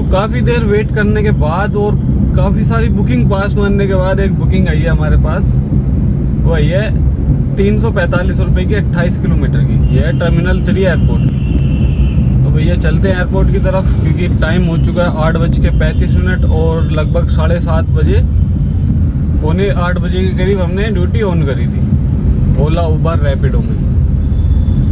तो काफ़ी देर वेट करने के बाद और काफ़ी सारी बुकिंग पास मारने के बाद एक बुकिंग आई है हमारे पास। वो आई है 345 रुपये की 28 किलोमीटर की। ये है टर्मिनल 3 एयरपोर्ट। तो भैया चलते हैं एयरपोर्ट की तरफ, क्योंकि टाइम हो चुका है 8:35 और लगभग 7:30 बजे, पौने 8 बजे के करीब हमने ड्यूटी ऑन करी थी ओला उबर रैपिडो में।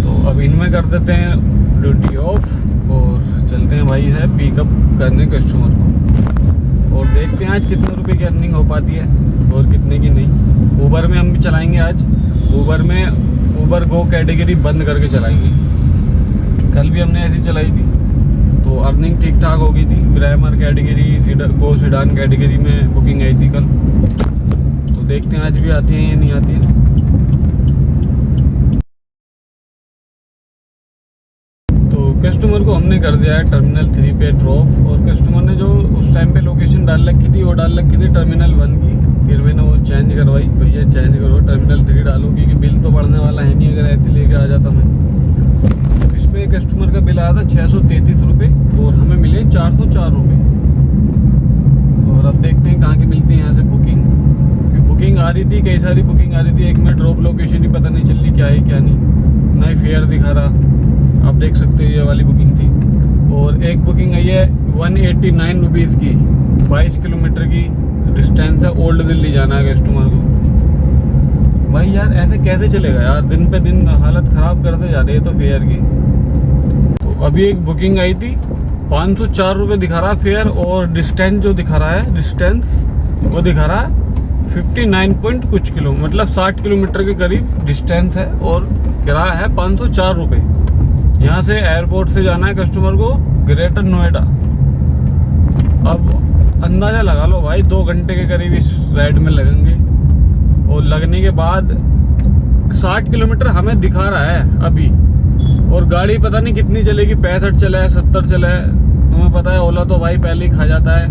तो अब इनमें कर देते हैं ड्यूटी ऑफ और चलते हैं भाई है पिकअप करने कस्टमर को, और देखते हैं आज कितने रुपए की अर्निंग हो पाती है और कितने की नहीं। उबर में हम भी चलाएंगे आज। उबर में उबर गो कैटेगरी बंद करके चलाएंगे। कल भी हमने ऐसी चलाई थी तो अर्निंग ठीक ठाक हो गई थी। ग्रामर कैटेगरी गो सीडान कैटेगरी में बुकिंग आई थी कल। तो देखते हैं आज भी आती है या नहीं आती है। कस्टमर को हमने कर दिया है टर्मिनल 3 पे ड्रॉप, और कस्टमर ने जो उस टाइम पे लोकेशन डाल रखी थी वो डाल रखी थी टर्मिनल 1 की। फिर मैंने वो चेंज करवाई, भैया चेंज करो टर्मिनल 3 डालो, क्योंकि बिल तो बढ़ने वाला है नहीं अगर ऐसे लेके आ जाता मैं। तो इसमें कस्टमर का बिल आया था 633 रुपये और हमें मिले 404 रुपये। और अब देखते हैं कहाँ की मिलती है यहाँ से बुकिंग, क्योंकि बुकिंग आ रही थी, कई सारी बुकिंग आ रही थी। एक में ड्रॉप लोकेशन ही पता नहीं चल रही क्या है क्या नहीं, ना ही फेयर दिखा रहा। आप देख सकते हो ये वाली बुकिंग थी। और एक बुकिंग आई है 189 रुपीज़ की, 22 किलोमीटर की डिस्टेंस है, ओल्ड दिल्ली जाना है कस्टमर को। भाई यार ऐसे कैसे चलेगा यार, दिन पे दिन हालत ख़राब करते जा रही है तो फेयर की। तो अभी एक बुकिंग आई थी 504 रुपये दिखा रहा है फेयर, और डिस्टेंस जो दिखा रहा है डिस्टेंस वो दिखा रहा है 59 पॉइंट कुछ किलो, मतलब 60 किलोमीटर के करीब डिस्टेंस है, और किराया है 504 रुपये। यहाँ से एयरपोर्ट से जाना है कस्टमर को ग्रेटर नोएडा। अब अंदाज़ा लगा लो भाई 2 घंटे के करीब इस राइड में लगेंगे, और लगने के बाद 60 किलोमीटर हमें दिखा रहा है अभी, और गाड़ी पता नहीं कितनी चलेगी, 65 चले 70 चले। तुम्हें पता है ओला तो भाई पहले ही खा जाता है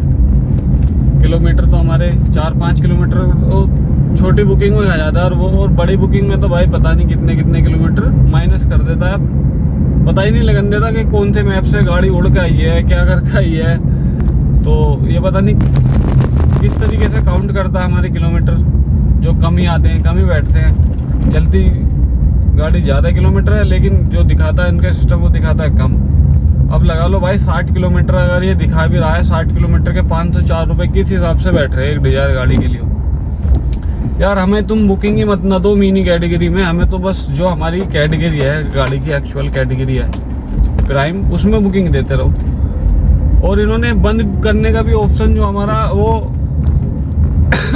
किलोमीटर, तो हमारे 4-5 किलोमीटर छोटी बुकिंग में खा जाता है, और बड़ी बुकिंग में तो भाई पता नहीं कितने कितने किलोमीटर माइनस कर देता है। पता ही नहीं लगन देता कि कौन से मैप से गाड़ी उड़ के आई है, क्या करके आई है। तो ये पता नहीं किस तरीके से काउंट करता है हमारे किलोमीटर। जो कम ही आते हैं, कम ही बैठते हैं, चलती गाड़ी ज़्यादा किलोमीटर है, लेकिन जो दिखाता है इनका सिस्टम वो दिखाता है कम। अब लगा लो भाई 60 किलोमीटर अगर ये दिखा भी रहा है, 60 किलोमीटर के 504 रुपये किस हिसाब से बैठ रहे हैं एक डिजायर गाड़ी के लिए। यार हमें तुम बुकिंग ही मत ना दो मिनी कैटेगरी में, हमें तो बस जो हमारी कैटेगरी है गाड़ी की एक्चुअल कैटेगरी है प्राइम, उसमें बुकिंग देते रहो। और इन्होंने बंद करने का भी ऑप्शन जो हमारा वो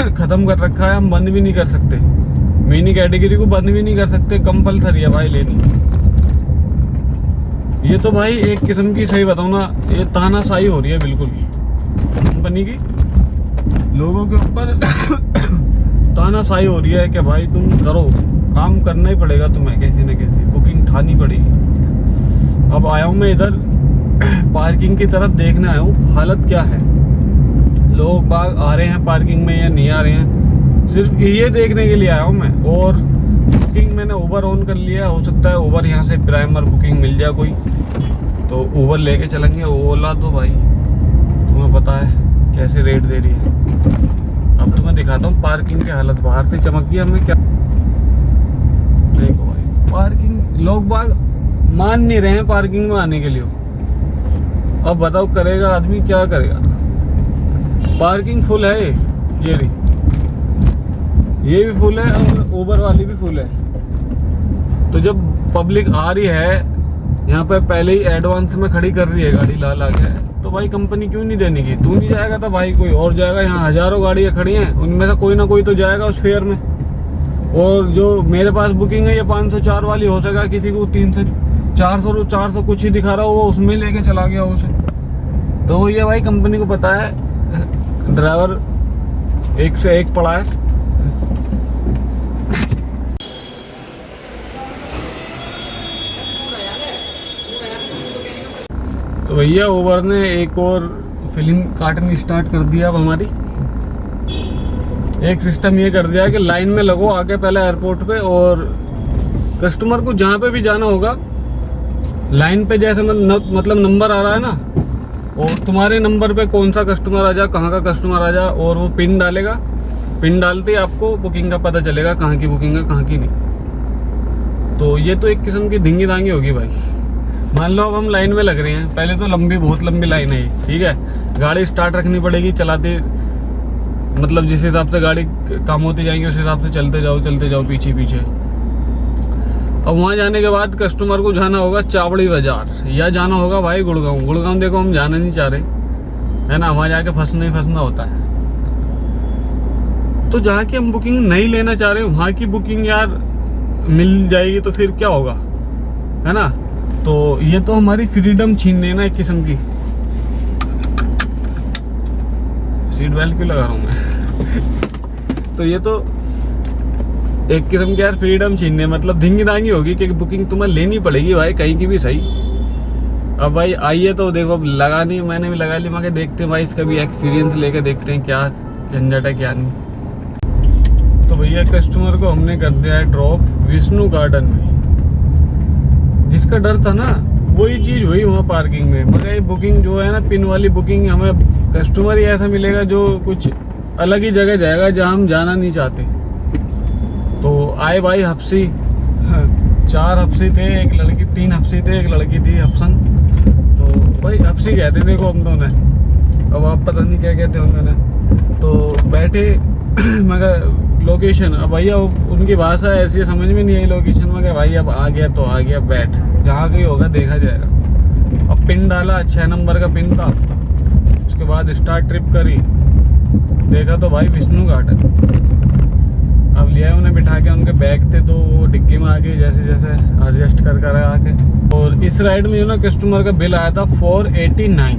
ख़त्म कर रखा है, हम बंद भी नहीं कर सकते। मिनी कैटेगरी को बंद भी नहीं कर सकते, कंपलसरी है भाई लेनी। ये तो भाई एक किस्म की, सही बताऊँ ना, ये तानाशाही हो रही है बिल्कुल कंपनी की, लोगों के ऊपर तानाशाही हो रही है कि भाई तुम करो, काम करना ही पड़ेगा तुम्हें, कैसी न कैसी बुकिंग उठानी पड़ेगी। अब आया हूँ मैं इधर पार्किंग की तरफ देखने आया हूँ हालत क्या है, लोग बाग आ रहे हैं पार्किंग में या नहीं आ रहे हैं, सिर्फ ये देखने के लिए आया हूँ मैं। और बुकिंग मैंने उबर ऑन कर लिया, हो सकता है उबर यहाँ से प्राइमर बुकिंग मिल जाए कोई, तो उबर लेके चलेंगे। ओला तो भाई तुम्हें पता है कैसे रेट दे रही है। अब तुम्हें दिखाता हूँ पार्किंग की हालत, बाहर से चमक गई हमें क्या। देखो भाई पार्किंग, लोग बाग मान नहीं रहे हैं पार्किंग में आने के लिए। अब बताओ करेगा आदमी क्या करेगा। पार्किंग फुल है, ये रही, ये भी फुल है और उबर वाली भी फुल है। तो जब पब्लिक आ रही है यहाँ पे पहले ही एडवांस में खड़ी कर रही है गाड़ी ला ला के, तो भाई कंपनी क्यों नहीं देने की। तू नहीं जाएगा तो भाई कोई और जाएगा। यहाँ हजारों गाड़ियाँ खड़ी हैं, उनमें से कोई ना कोई तो जाएगा उस फेयर में। और जो मेरे पास बुकिंग है ये 504 वाली, हो सका किसी को 300 400 कुछ ही दिखा रहा हो, वो उसमें लेके चला गया उसे। तो ये भाई कंपनी को पता है ड्राइवर एक से एक पड़ा है। तो भैया उबर ने एक और फिल्म काटनी स्टार्ट कर दिया। अब हमारी एक सिस्टम ये कर दिया है कि लाइन में लगो आके पहले एयरपोर्ट पे, और कस्टमर को जहाँ पे भी जाना होगा लाइन पे जैसे मतलब नंबर आ रहा है ना, और तुम्हारे नंबर पे कौन सा कस्टमर आ जा, कहाँ का कस्टमर आ जा, और वो पिन डालेगा। पिन डालते ही आपको बुकिंग का पता चलेगा कहाँ की बुकिंग है कहाँ की नहीं। तो ये तो एक किस्म की धिंगी दांगी होगी भाई। मान लो अब हम लाइन में लग रहे हैं, पहले तो बहुत लंबी लाइन है ये, ठीक है। गाड़ी स्टार्ट रखनी पड़ेगी, चलाते मतलब जिस हिसाब से गाड़ी कम होती जाएंगी उस हिसाब से चलते जाओ पीछे पीछे। अब वहाँ जाने के बाद कस्टमर को जाना होगा चावड़ी बाजार, या जाना होगा भाई गुड़गांव देखो हम जाना नहीं चाह रहे, है ना। वहाँ जाके फंसना होता है। तो जहाँ की हम बुकिंग नहीं लेना चाह रहे वहाँ की बुकिंग यार मिल जाएगी तो फिर क्या होगा, है ना। तो ये तो हमारी फ्रीडम छीन लेना एक किस्म की। सीट बेल्ट क्यों लगा रहा हूँ मैं तो ये तो एक किस्म की यार फ्रीडम छीनने, मतलब धिंगी दांगी होगी कि बुकिंग तुम्हें लेनी पड़ेगी भाई कहीं की भी सही। अब भाई आइए तो देखो, अब लगानी मैंने भी लगा ली, मगर देखते हैं भाई इसका भी एक्सपीरियंस लेके देखते हैं क्या झंझट है क्या नहीं। तो भैया कस्टमर को हमने कर दिया है ड्रॉप विष्णु गार्डन में। जिसका डर था ना वही चीज़ हुई वहाँ पार्किंग में। मगर ये बुकिंग जो है ना, पिन वाली बुकिंग, हमें कस्टमर ही ऐसा मिलेगा जो कुछ अलग ही जगह जाएगा जहाँ हम जाना नहीं चाहते। तो आए भाई हफ्सी 4 हफ्सी थे, एक लड़की 3 हफ्सी थे, एक लड़की थी हफ्सन। तो भाई हफ्सी कहते देखो हम दोनों, अब आप पता नहीं क्या कहते होंगे ना। तो बैठे मगर लोकेशन, अब भैया उनकी भाषा ऐसी समझ में नहीं आई लोकेशन में, क्या भाई अब आ गया तो आ गया, बैठ जहाँ कहीं होगा देखा जाएगा। अब पिन डाला, 6 नंबर का पिन था। उसके बाद स्टार्ट ट्रिप करी, देखा तो भाई विष्णु गार्डन। अब लिया उन्हें बिठा के, उनके बैग थे तो वो डिग्गी में आ गई जैसे जैसे एडजस्ट कर आके। और इस राइड में जो ना कस्टमर का बिल आया था 489,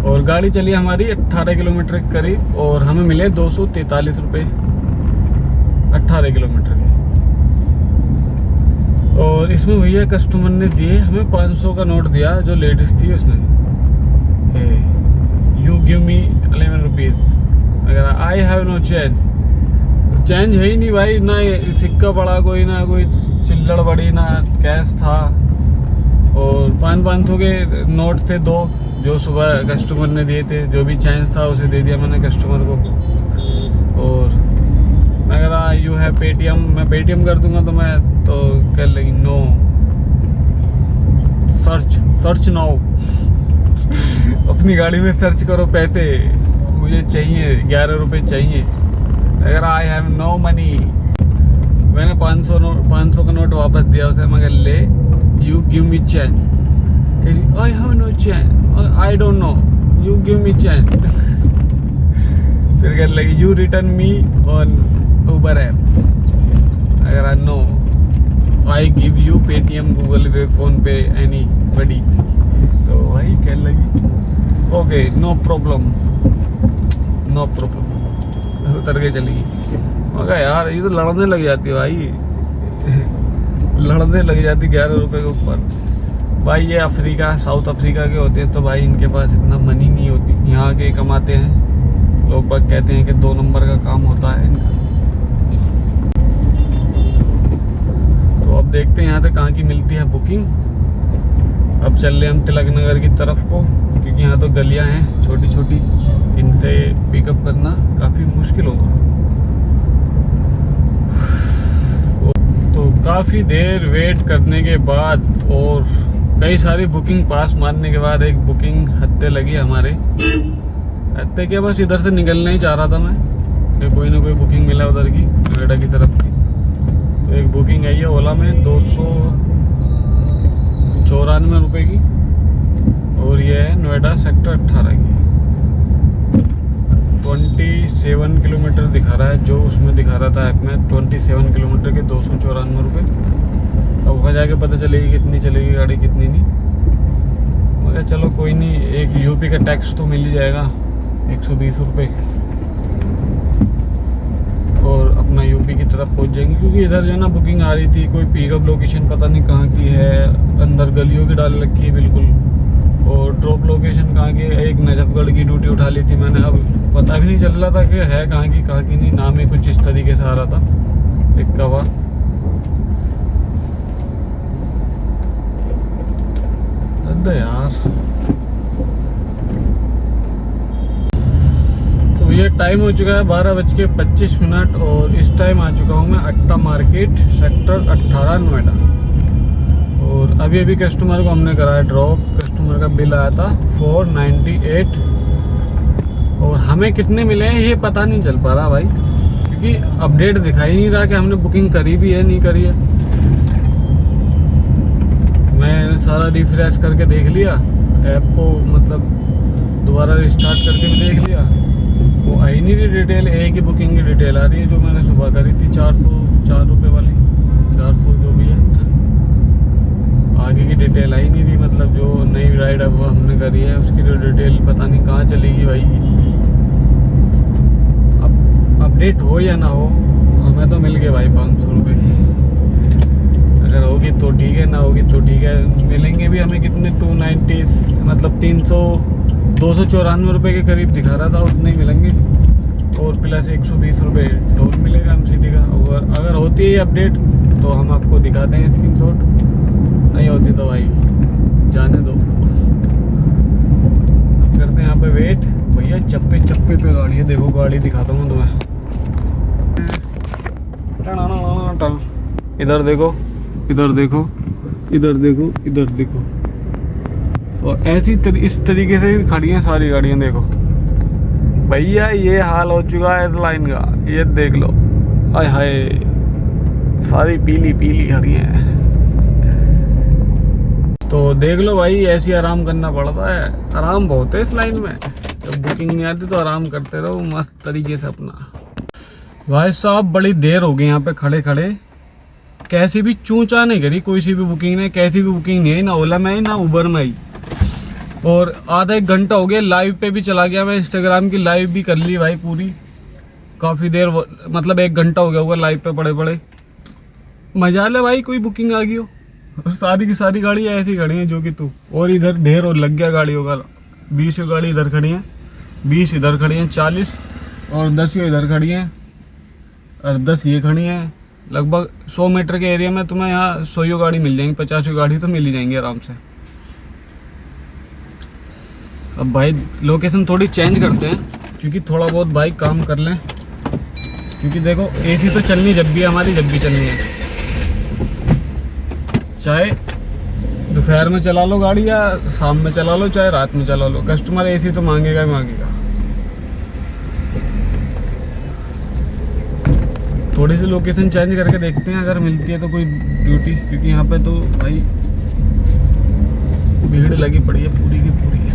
और गाड़ी चली हमारी 18 किलोमीटर के करीब, और हमें मिले 243 रुपये 18 किलोमीटर के। और इसमें भैया कस्टमर ने दिए हमें 500 का नोट दिया, जो लेडीज थी उसने, यू गिव मी 11 रुपीज़, अगर आई हैव नो चेंज है ही नहीं भाई, ना सिक्का पड़ा कोई, ना कोई चिल्लड़ पड़ी, ना कैश था। और 500 के नोट थे 2, जो सुबह कस्टमर ने दिए थे। जो भी चेंज था उसे दे दिया मैंने कस्टमर को। और मैं कह रहा यू हैव पेटीएम, मैं पेटीएम कर दूंगा तो मैं, तो कह लगी नो, सर्च नाउ अपनी गाड़ी में सर्च करो पैसे, मुझे चाहिए 11 रुपये चाहिए। अगर आई हैव नो मनी, मैंने 500 का नोट वापस दिया उसे। मगर ले, you give me change, I have no change, I don't know, you give me change. फिर कहने लगी you return me on Uber app, अगर I know, I give you Paytm, Google Pay, PhonePe, anybody. तो वही कहने लगी okay no problem, उतर के चली गई। मगर यार ये तो लड़ने लग जाती है भाई लड़ने लग जाती 11 रुपये के ऊपर। भाई ये अफ्रीका, साउथ अफ्रीका के होते हैं तो भाई इनके पास इतना मनी नहीं होती। यहाँ के कमाते हैं लोग, बाग कहते हैं कि 2 नंबर का काम होता है इनका। तो अब देखते हैं यहाँ से कहाँ की मिलती है बुकिंग। अब चल रहे हम तिलक नगर की तरफ को, क्योंकि यहाँ तो गलियाँ हैं छोटी छोटी, इनसे पिकअप करना काफ़ी मुश्किल होगा। तो काफ़ी देर वेट करने के बाद और कई सारी बुकिंग पास मारने के बाद एक बुकिंग हत्ते लगी हमारे। हत्ते क्या, बस इधर से निकलना ही चाह रहा था मैं कि कोई ना कोई बुकिंग मिला उधर की, नोएडा की तरफ की। तो एक बुकिंग आई है ओला में 294 रुपये की, और ये है नोएडा सेक्टर 18 की। 27 किलोमीटर दिखा रहा है, जो उसमें दिखा रहा था ऐप में 27 किलोमीटर के 294 रुपये। अब वहाँ जाके पता चलेगी कितनी चलेगी गाड़ी कितनी नहीं। मगर चलो कोई नहीं, एक यूपी का टैक्स तो मिल ही जाएगा 120 रुपये, और अपना यूपी की तरफ पहुँच जाएंगे। क्योंकि इधर जो है ना बुकिंग आ रही थी, कोई पिकअप लोकेशन पता नहीं कहाँ की है, अंदर गलियों की डाल रखी है बिल्कुल, और ड्रॉप लोकेशन कहाँ की, एक नजफगढ़ की ड्यूटी उठा ली थी मैंने। अब पता भी नहीं चल रहा था कि है कहाँ की नहीं, नाम ही कुछ इस तरीके से आ रहा था लिखा हुआ। यार टाइम हो चुका है 12:25 और इस टाइम आ चुका हूँ मैं अट्टा मार्केट सेक्टर 18 नोएडा। और अभी अभी कस्टमर को हमने कराया ड्रॉप। कस्टमर का बिल आया था 498 और हमें कितने मिले हैं ये पता नहीं चल पा रहा भाई, क्योंकि अपडेट दिखाई नहीं रहा कि हमने बुकिंग करी भी है नहीं करी है। मैं सारा रिफ्रेश करके देख लिया ऐप को, मतलब दोबारा रिस्टार्ट करके भी देख लिया, वो आई नहीं रही डिटेल। एक ही बुकिंग की डिटेल आ रही है जो मैंने सुबह करी थी 404 रुपये वाली, 400 जो भी है। आगे की डिटेल आई नहीं रही, मतलब जो नई राइड अब हमने करी है उसकी जो डिटेल पता नहीं कहाँ चलेगी भाई। अब अपडेट हो या ना हो, हमें तो मिल गए भाई 500 रुपये। अगर होगी तो ठीक है, ना होगी तो ठीक है। मिलेंगे भी हमें कितने 290, मतलब 294 रुपये के करीब दिखा रहा था, उतने ही मिलेंगे। और प्लस 120 रुपये टोल मिलेगा MCD का। और अगर होती है अपडेट तो हम आपको दिखाते हैं स्क्रीनशॉट, नहीं होती तो भाई जाने दो। अब करते हैं यहाँ पे वेट। भैया चप्पे चप्पे पे गाड़ी है, देखो गाड़ी दिखाता हूँ तुम्हें। इधर देखो, इधर देखो, इधर देखो, इधर देखो। और इस तरीके से खड़ी हैं सारी गाड़ियाँ। देखो भैया ये हाल हो चुका है इस लाइन का, ये देख लो। आय हाय सारी पीली पीली खड़ी हैं। तो देख लो भाई, ऐसे आराम करना पड़ता है। आराम बहुत है इस लाइन में, जब बुकिंग नहीं आती तो आराम करते रहो मस्त तरीके से अपना। भाई साहब बड़ी देर हो गई यहाँ पे खड़े खड़े, कैसी भी चूचा नहीं करी कोई सी भी बुकिंग ने, कैसी भी बुकिंग नहीं आई, ना ओला में आई ना उबर में आई। और आधा एक घंटा हो गया, लाइव पे भी चला गया मैं, इंस्टाग्राम की लाइव भी कर ली भाई पूरी। काफ़ी देर, मतलब 1 घंटा हो गया होगा लाइव पे पड़े पड़े। मजा ले भाई कोई बुकिंग आ गई हो। और सारी की सारी गाड़ियाँ ऐसी खड़ी हैं जो कि तू, और इधर ढेर और लग गया गाड़ियों का। 20 गाड़ी इधर खड़ी हैं, 20 इधर खड़ी हैं, 40 और 10 इधर खड़ी हैं और 10 ये खड़ी हैं। लगभग 100 मीटर के एरिया में तुम्हें यहाँ 100 गाड़ी मिल जाएंगी, 50 गाड़ी तो मिल ही जाएंगी आराम से। अब भाई लोकेशन थोड़ी चेंज करते हैं, क्योंकि थोड़ा बहुत भाई काम कर लें। क्योंकि देखो AC तो चलनी जब भी है हमारी, जब भी चलनी है, चाहे दोपहर में चला लो गाड़ी या शाम में चला लो, चाहे रात में चला लो, कस्टमर AC तो मांगेगा ही मांगेगा। थोड़ी सी लोकेशन चेंज करके देखते हैं अगर मिलती है तो कोई ड्यूटी, क्योंकि यहाँ पे तो भाई भीड़ लगी पड़ी है पूरी की पूरी है।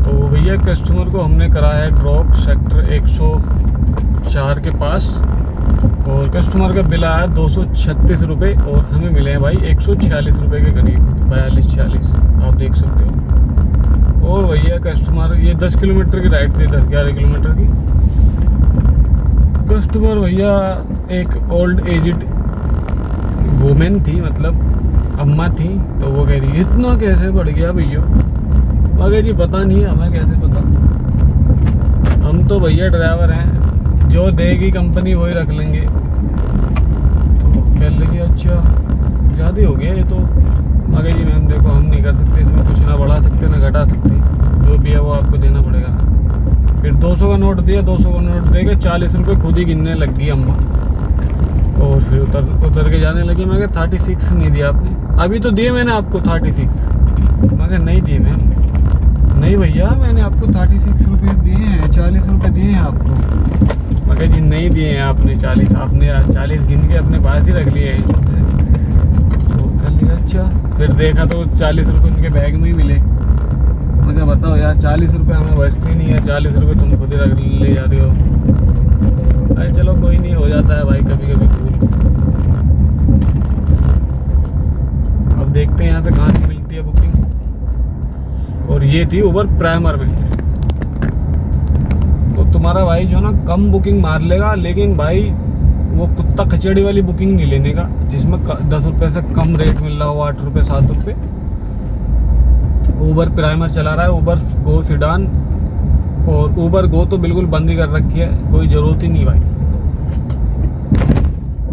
तो भैया कस्टमर को हमने कराया है ड्रॉप सेक्टर 104 के पास, और कस्टमर का बिल आया 236 रुपये और हमें मिले हैं भाई 146 रुपये के करीब, 42-46 आप देख सकते हो। और भैया कस्टमर, ये 10 किलोमीटर की राइड थी, 10-11 किलोमीटर की। कस्टमर भैया एक ओल्ड एजिड वुमेन थी, मतलब अम्मा थी। तो वो कह रही इतना कैसे बढ़ गया भैया। मगर जी पता नहीं है हमें कैसे पता, हम तो भैया ड्राइवर हैं, जो देगी कंपनी वही रख लेंगे। तो कह लगी अच्छा ज़्यादा हो गया ये तो। मगर जी मैम देखो हम नहीं कर सकते इसमें कुछ, ना बढ़ा सकते ना घटा सकते, जो भी है वो आपको देना पड़ेगा। फिर 200 का नोट दिया, 200 का नोट देके 40 रुपये खुद ही गिनने लग गई अम्मा। और फिर उतर के जाने लगी। मैं 36 नहीं दिया आपने, अभी तो दिए मैंने आपको 36। मगर नहीं दिए मैम, नहीं भैया मैंने आपको 36 रुपये दिए हैं, 40 रुपये दिए हैं आपको। मगर जी नहीं दिए हैं आपने 40, आपने 40 गिन के अपने पास ही रख लिए हैं। तो कर लिया अच्छा, फिर देखा तो 40 रुपये उनके बैग में ही मिले। मैं बताओ यार 40 रुपये हमें बचती नहीं है, 40 रुपये तुम खुद ही ले जा रही हो। अरे चलो कोई नहीं, हो जाता है भाई कभी कभी भूल। अब देखते हैं यहाँ से कहाँ से मिलती है बुकिंग। और ये थी उबर प्राइमर में। तो तुम्हारा भाई जो ना कम बुकिंग मार लेगा, लेकिन भाई वो कुत्ता कचड़ी वाली बुकिंग नहीं लेने का जिसमें 10 रुपये से कम रेट मिल रहा हो, 8 रुपये 7 रुपये। उबर प्राइमर चला रहा है, उबर गो सिडान, और उबर गो तो बिल्कुल बंद ही कर रखी है, कोई ज़रूरत ही नहीं भाई।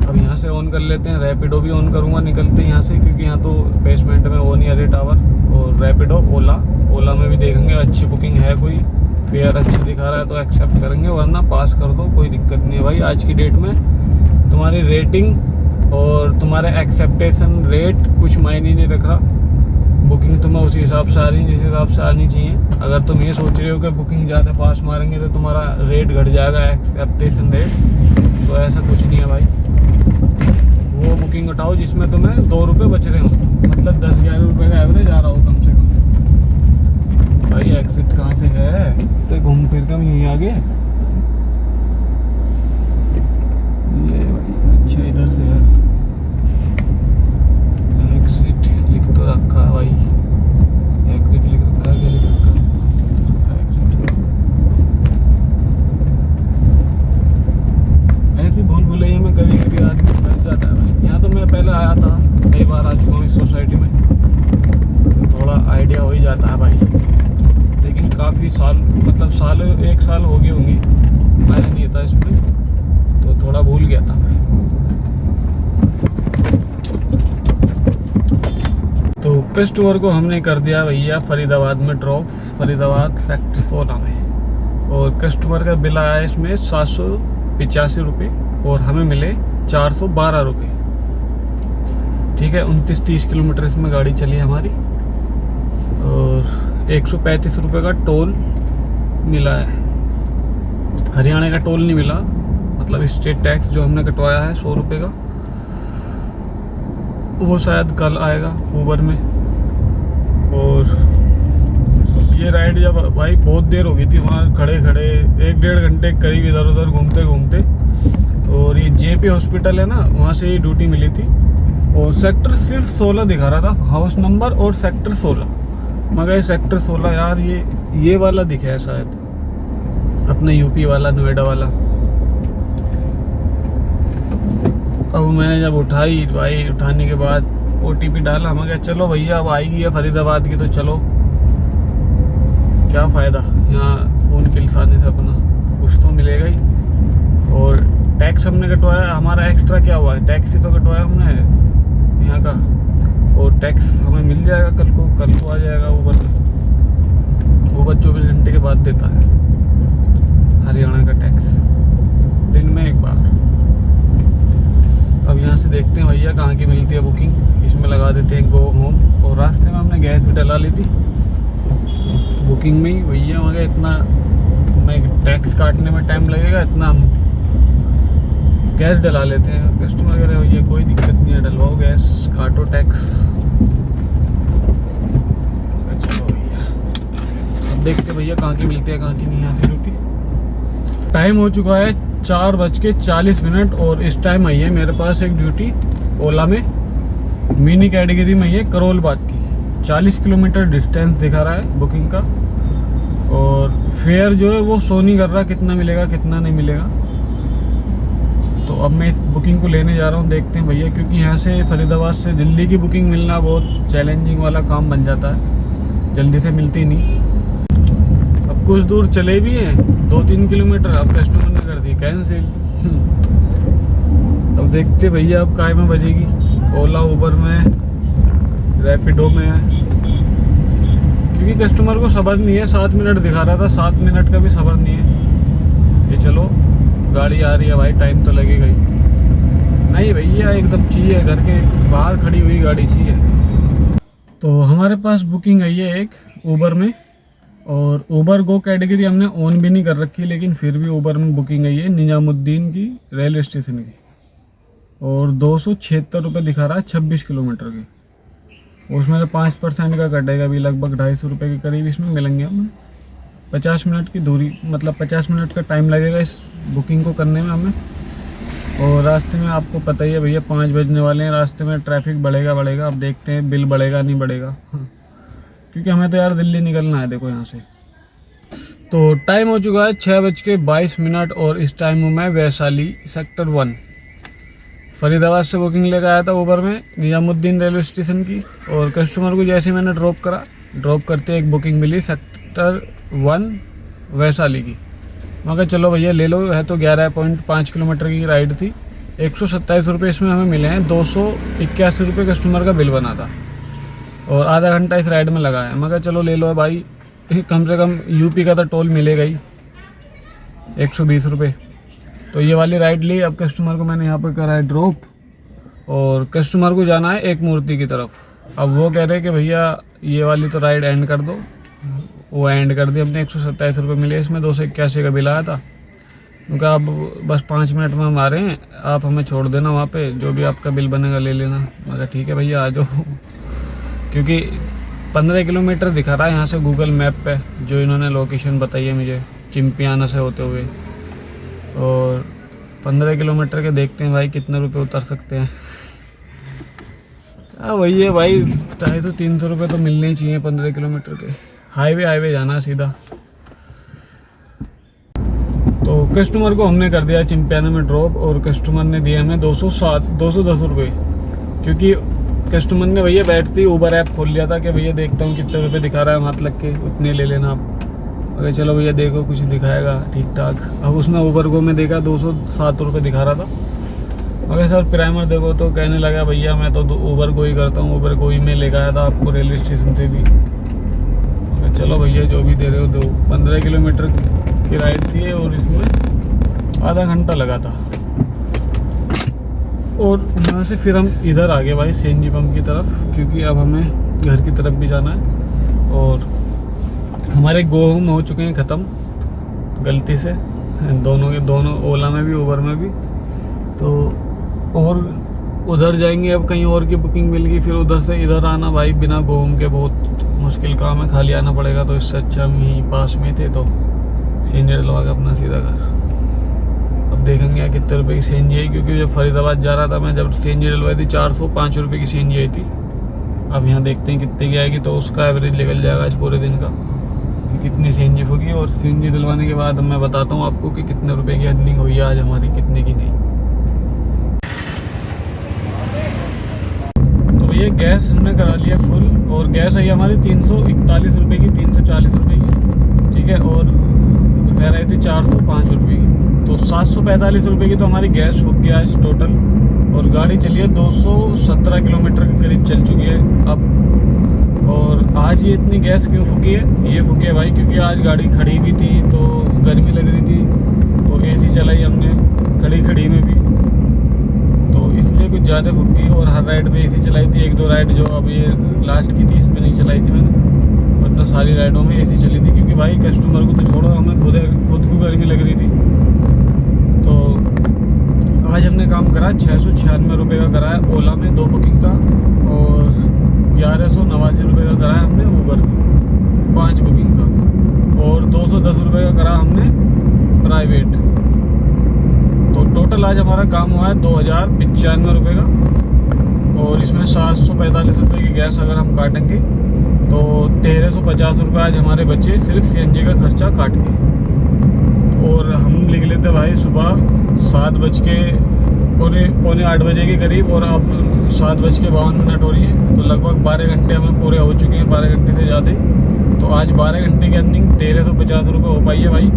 अब यहाँ से ऑन कर लेते हैं, रैपिडो भी ऑन करूँगा निकलते हैं यहाँ से, क्योंकि यहाँ तो बेसमेंट में ऑन ही है टावर। और रैपिडो ओला में भी देखेंगे अच्छी बुकिंग है कोई, फेयर अच्छा दिखा रहा है तो एक्सेप्ट करेंगे, वरना पास कर दो, कोई दिक्कत नहीं है भाई। आज की डेट में तुम्हारी रेटिंग और तुम्हारे एक्सेप्टेशन रेट कुछ मायने नहीं रख रहा। बुकिंग तुम्हें उसी हिसाब से आ रही है जिस हिसाब से आनी चाहिए। अगर तुम ये सोच रहे हो कि बुकिंग ज़्यादा पास मारेंगे तो तुम्हारा रेट घट जाएगा, एक्सेप्टेशन रेट, तो ऐसा कुछ नहीं है भाई। वो बुकिंग उठाओ जिसमें तुम्हें 2 रुपये बच रहे हो, मतलब 10-11 रुपये का एवरेज आ रहा हो कम से कम। भाई एग्जिट कहाँ से है? तो घूम फिर कर यहीं आ गए ये भाई। अच्छा इधर से है, एग्जिट लिख तो रखा है भाई, एग्जिट लिख रखा है, क्या लिख रखा है? ऐसी भूल भुलैया में कभी कभी आदमी फंस जाता है भाई। यहाँ तो मैं पहले आया था, कई बार आ चुका हूँ इस सोसाइटी में, तो थोड़ा आइडिया हो ही जाता है भाई। लेकिन काफ़ी साल, मतलब साल 1 साल हो गई होंगी मैं नहीं था इसमें, तो थोड़ा भूल गया था मैं। तो कस्टमर को हमने कर दिया भैया फरीदाबाद में ड्रॉप, फरीदाबाद सेक्टर 16 में, और कस्टमर का बिल आया इसमें 785 रुपये और हमें मिले 412 रुपये। ठीक है, 29-30 किलोमीटर इसमें गाड़ी चली हमारी, और 135 रुपये का टोल मिला है। हरियाणा का टोल नहीं मिला, मतलब स्टेट टैक्स जो हमने कटवाया है 100 रुपये का, वो शायद कल आएगा ऊबर में। और ये राइड जब भाई बहुत देर हो गई थी वहाँ खड़े खड़े, 1-1.5 घंटे करीब इधर उधर घूमते घूमते। और ये जेपी हॉस्पिटल है ना, वहाँ से ये ड्यूटी मिली थी, और सेक्टर सिर्फ 16 दिखा रहा था, हाउस नंबर और सेक्टर 16। मगर सेक्टर 16 यार ये वाला दिखा है शायद, अपने यूपी वाला, नोएडा वाला। अब मैंने जब उठाई भाई, उठाने के बाद OTP डाला, मैं कहा चलो भैया अब आएगी है फरीदाबाद की तो चलो, क्या फ़ायदा यहाँ खून खिलसाने से, अपना कुछ तो मिलेगा ही। और टैक्स हमने कटवाया, हमारा एक्स्ट्रा क्या हुआ है, टैक्स ही तो कटवाया हमने यहाँ का, और टैक्स हमें मिल जाएगा कल को आ जाएगा ऊबर में। ऊबर 24 घंटे के बाद देता है हरियाणा का टैक्स, दिन में 1 बार। अब यहाँ से देखते हैं भैया कहाँ की मिलती है बुकिंग, इसमें लगा देते हैं गो होम। और रास्ते में हमने गैस भी डला ली थी बुकिंग में ही भैया, मगर इतना मैं टैक्स काटने में टाइम लगेगा, इतना हम गैस डला लेते हैं। कस्टमर कह रहे भैया कोई दिक्कत नहीं है, डलवाओ गैस, काटो टैक्स। चलो भैया अब देखते भैया कहाँ की मिलती है, कहाँ की नहीं। यहाँ से ड्यूटी टाइम हो चुका है 4:40 और इस टाइम आई है मेरे पास एक ड्यूटी ओला में, मिनी कैटेगरी में ये करोल बाग की, 40 किलोमीटर डिस्टेंस दिखा रहा है बुकिंग का। और फेयर जो है वो शो नहीं कर रहा, कितना मिलेगा कितना नहीं मिलेगा। तो अब मैं इस बुकिंग को लेने जा रहा हूँ, देखते हैं भैया, क्योंकि यहाँ से फरीदाबाद से दिल्ली की बुकिंग मिलना बहुत चैलेंजिंग वाला काम बन जाता है, जल्दी से मिलती नहीं। अब कुछ दूर चले भी हैं, 2-3 किलोमीटर, अब कस्टमर ने कर दी कैंसिल। अब देखते भैया अब काय में बजेगी, ओला ऊबर में, रैपिडो में है, क्योंकि कस्टमर को सब्र नहीं है। 7 मिनट दिखा रहा था, 7 मिनट का भी सब्र नहीं है। ये चलो गाड़ी आ रही है भाई, टाइम तो लगेगा ही। नहीं भैया एकदम चाहिए, घर के बाहर खड़ी हुई गाड़ी चाहिए। तो हमारे पास बुकिंग आई है एक ऊबर में, और ऊबर गो कैटेगरी हमने ऑन भी नहीं कर रखी, लेकिन फिर भी ऊबर में बुकिंग आई है निजामुद्दीन की रेलवे स्टेशन की, और 276 रुपये दिखा रहा है 26 किलोमीटर के। उसमें तो 5% का कटेगा भी, लगभग 250 रुपये के करीब इसमें मिलेंगे हमें। 50 मिनट की दूरी, मतलब 50 मिनट का टाइम लगेगा इस बुकिंग को करने में हमें। और रास्ते में आपको पता ही है भैया 5 बजने वाले हैं, रास्ते में ट्रैफिक बढ़ेगा। अब देखते हैं बिल बढ़ेगा नहीं बढ़ेगा, क्योंकि हमें तो यार दिल्ली निकलना है। देखो यहाँ से तो टाइम हो चुका है 6:22 और इस टाइम हूँ मैं वैशाली सेक्टर 1। फरीदाबाद से बुकिंग लेकर आया था ऊबर में निजामुद्दीन रेलवे स्टेशन की, और कस्टमर को जैसे मैंने ड्रॉप करते एक बुकिंग मिली सेक्टर 1 वैशाली की। मैं कहा चलो भैया ले लो, है तो 11.5 किलोमीटर की राइड थी। 127 रुपये इसमें हमें मिले हैं, 281 रुपये कस्टमर का बिल बना था, और आधा घंटा इस राइड में लगा है। मैं कहा चलो ले लो भाई, कम से कम यूपी का तो टोल मिलेगा ही 120 रुपये। तो ये वाली राइड ली। अब कस्टमर को मैंने यहाँ पर करा है ड्रॉप और कस्टमर को जाना है एक मूर्ति की तरफ। अब वो कह रहे हैं कि भैया ये वाली तो राइड एंड कर दो। वो एंड कर दी अपने 127 रुपये मिले, इसमें 281 का बिल आया था। उनका अब बस 5 मिनट में हम आ रहे हैं, आप हमें छोड़ देना वहाँ पे, जो भी आपका बिल बनेगा ले लेना। मैं कहा ठीक है भैया आ जाओ, क्योंकि 15 किलोमीटर दिखा रहा है यहाँ से गूगल मैप पे, जो इन्होंने लोकेशन बताई है मुझे चिंपियाना से होते हुए। और 15 किलोमीटर के देखते हैं भाई कितने रुपए उतर सकते हैं। वही है भाई, 250-300 रुपये तो मिलने ही चाहिए 15 किलोमीटर के। हाईवे जाना सीधा। तो कस्टमर को हमने कर दिया चिंपियाना में ड्रॉप और कस्टमर ने दिया हमें 210 रुपये, क्योंकि कस्टमर ने भैया बैठते ही ऊबर ऐप खोल लिया था कि भैया देखता हूँ कितने रुपए दिखा रहा है, हाथ लग के उतने ले लेना आप। अगर चलो भैया देखो कुछ दिखाएगा ठीक ठाक। अब उसने ऊबर को में देखा 207 रुपये दिखा रहा था। अगर सर प्राइमर देखो तो कहने लगा भैया मैं तो ऊबर को ही करता हूँ, ऊबर को ही में लेकर आया था आपको रेलवे स्टेशन से भी। चलो भैया जो भी दे रहे हो दो। 15 किलोमीटर की राइड थी और इसमें आधा घंटा लगा था। और वहाँ से फिर हम इधर आ गए भाई सीएनजी पंप की तरफ, क्योंकि अब हमें घर की तरफ भी जाना है। और हमारे गो होम हो चुके हैं ख़त्म गलती से, दोनों ओला में भी ऊबर में भी। तो और उधर जाएंगे, अब कहीं और की बुकिंग मिल गई, फिर उधर से इधर आना भाई बिना गो होम के बहुत मुश्किल काम है, खाली आना पड़ेगा। तो इससे अच्छा हम यहीं पास में थे तो सीएनजी डलवा के अपना सीधा घर। अब देखेंगे कितने रुपए की सीएनजी आई, क्योंकि जब फरीदाबाद जा रहा था मैं, जब सीएनजी डलवाई थी 405 रुपये की सीएनजी आई थी। अब यहाँ देखते हैं कितने की आएगी, तो उसका एवरेज निकल जाएगा इस पूरे दिन का कि कितनी सीएनजी होगी। और सीएनजी डलवाने के बाद मैं बताता हूँ आपको कि कितने रुपए की अर्निंग हुई है आज हमारी, कितने की नहीं। तो ये गैस हमने करा लिया फुल, और गैस आई हमारी 341 रुपये की, 340 रुपये की, ठीक है। और दोपहर आई थी 405 रुपये की। तो 745 रुपये की तो हमारी गैस फूक गया आज टोटल। और गाड़ी चली है 217 किलोमीटर के करीब चल चुकी है अब। और आज ये इतनी गैस क्यों फूकी है? ये फूकी है भाई क्योंकि आज गाड़ी खड़ी भी थी तो गर्मी लग रही थी, तो एसी चलाई हमने खड़ी में भी, तो इसलिए कुछ ज़्यादा फूकी। और हर राइड में एसी चलाई थी, 1-2 राइड जो अब ये लास्ट की थी इसमें नहीं चलाई थी मैंने, वरना सारी राइडों में एसी चली थी। क्योंकि भाई कस्टमर को तो छोड़ो, हमें खुद को गर्मी लग रही थी। तो आज हमने काम करा 696 रुपये का कराया ओला में 2 बुकिंग का, और 1189 रुपये का कराया हमने ऊबर 5 बुकिंग का, और 210 रुपये का करा हमने प्राइवेट। तो टोटल आज हमारा काम हुआ है 2095 रुपये का। और इसमें 745 रुपये की गैस अगर हम काटेंगे तो 1350 रुपये आज हमारे बचे सिर्फ सीएनजी का खर्चा काट के। और हम लिख लेते भाई सुबह 7:45 8 बजे के करीब, और अब 7:52 हो रही है, तो लगभग 12 घंटे हमें पूरे हो चुके हैं, 12 घंटे से ज़्यादा। तो आज 12 घंटे की अर्निंग 1350 रुपये हो पाई है भाई।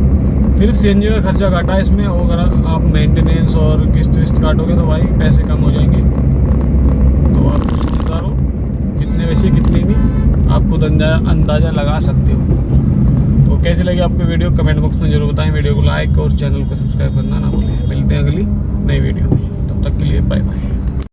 सिर्फ सीएनजी का खर्चा काटा है इसमें, और अगर आप मेंटेनेंस और किस्त काटोगे तो भाई पैसे कम हो जाएंगे। तो आप समझदार हो, कितने वैसे कितने नहीं आप खुद अंदाज़ा लगा सकते हो। तो कैसी लगी आपको वीडियो कमेंट बॉक्स में जरूर बताएं। वीडियो को लाइक और चैनल को सब्सक्राइब करना ना भूलें। मिलते हैं अगली नई वीडियो में, तब तक के लिए बाय बाय।